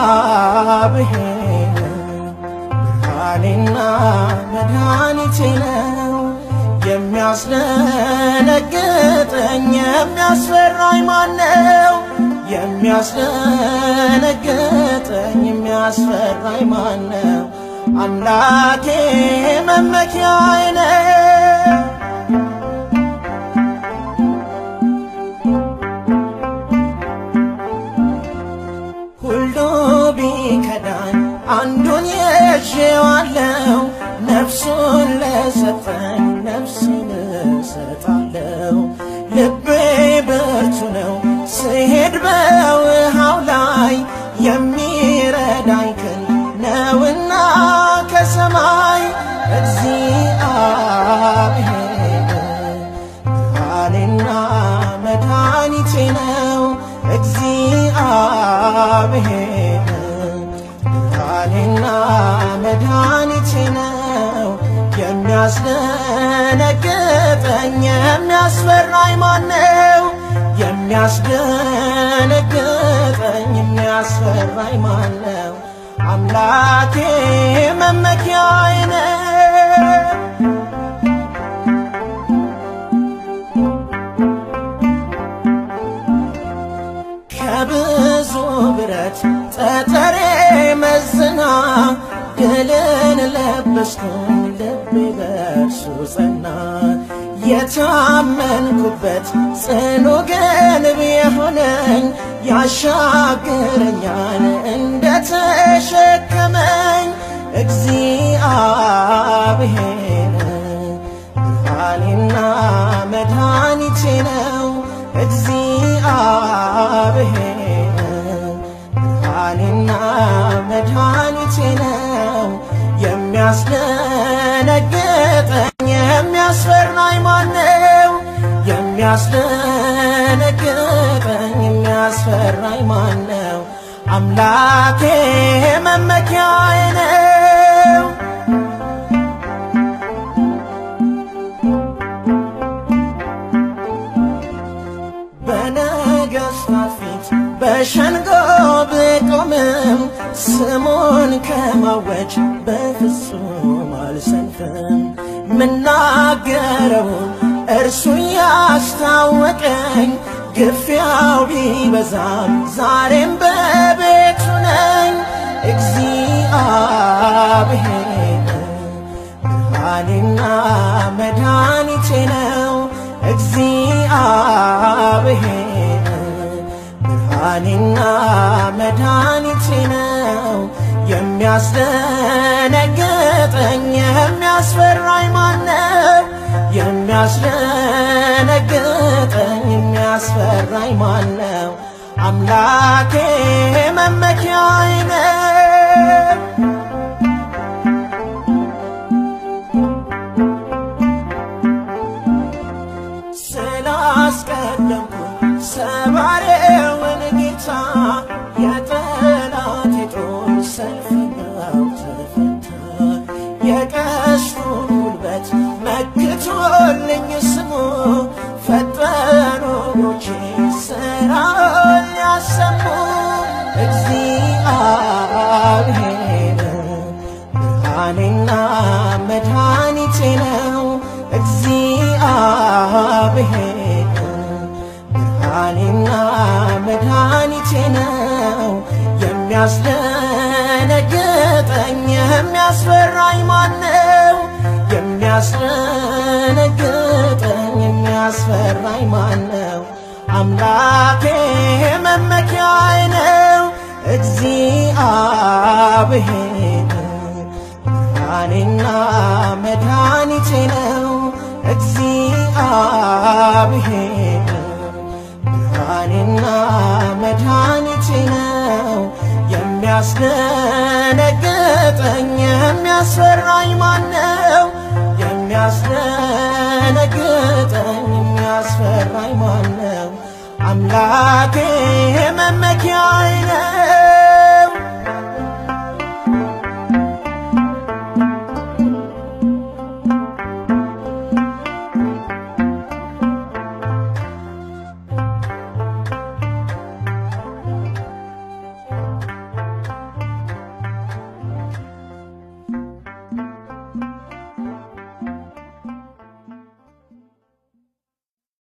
እግዚአብሔር ብርሃኔና መድኃኒቴ ነው። የሚያስደነግጠኝ የሚያስፈራኝ ማነው? የሚያስደነግጠኝ የሚያስፈራኝ ማነው? አምላኬ መመኪያዬ ነው። ሁሉ ቢከዳኝ አንዱን ይዤዋለሁ፣ ነፍሱን ለሰጠኝ ነፍሴን እሰጣለሁ። ልቤ ብርቱ ነው ስሄድ በውሃው ላይ፣ የሚረዳኝ ክንድ ነውና ከሰማይ። እግዚአብሔር ብርሃኔና መድኃኒቴ ነው። እግዚአብሔር ብርሃኔና መድኃኒቴ ነው። የሚያስደነግጠኝ የሚያስፈራኝ ማነው? የሚያስደነግጠኝ የሚያስፈራኝ ማነው? አምላኬ መመኪያዬ ነው። ከብዙ ብረት ጠጠሬ መዝና ድልን ለበስኩኝ፣ ልቤ በእርሱ ጸና። የታመንኩበት ጽኑ ግንብ የሆነኝ፣ ያሻግረኛል እንደተሸከመኝ። እግዚአብሔር ብርሃኔና መድኃኒቴ ነው። እግዚአብሔር ብርሃኔና መድኃኒቴ ነው። የሚያስደነግጠኝ የሚያስፈራኝ ማነው? የሚያስደነግጠኝ የሚያስፈራኝ ማነው? አምላኬ መመኪያዬ ነው። በነገሥታት ፊት በሸንጎ ብቆምም፣ ስሙን ከማወጅ በፍጹም አልሰንፍም። ምናገረውን እርሱ ያስታወቀኝ፣ ግፊያው ቢበዛም ዛሬም በቤቱ ነኝ። እግዚአብሔር ብርሃኔና መድኃኒቴ ነው። እግዚአብሔር ብርሃኔና መድኃኒቴ ነው። የሚያስደነግጠኝ የሚያስፈራኝ ማነው? የሚያስደነግጠኝ የሚያስፈራኝ ማነው? አምላኬ መመኪያዬ ነው። ስላስቀደምኩኝ ሰባሬውን ጌታ፣ የጠላቴ ጦር ሰልፈኛው ተፈታ። የቀስቱን ጉልበት መክቶልኝ ስሙ፣ ፈጠኑ እግሮቼ ሥራውን ሊያሰሙ። እግዚአብሔር ብርሃኔና መድኃኒቴ ነው። እግዚአብሔር ብርሃኔና መድኃኒቴ ነው። የሚያስደነግጠኝ የሚያስፈራኝ ማነው? የሚያስደነግጠኝ የሚያስፈራኝ ማነው? አምላኬ መመኪያዬ ነው። እግዚአብሔር ብርሃኔና መድኃኒቴ ነው። እግዚአብሔር ብርሃኔና መድኃኒቴ ነው። የሚያስደነግጠኝ የሚያስፈራኝ ማነው? የሚያስደነግጠኝ የሚያስፈራኝ ማነው? አምላኬ መመኪያዬ ነው።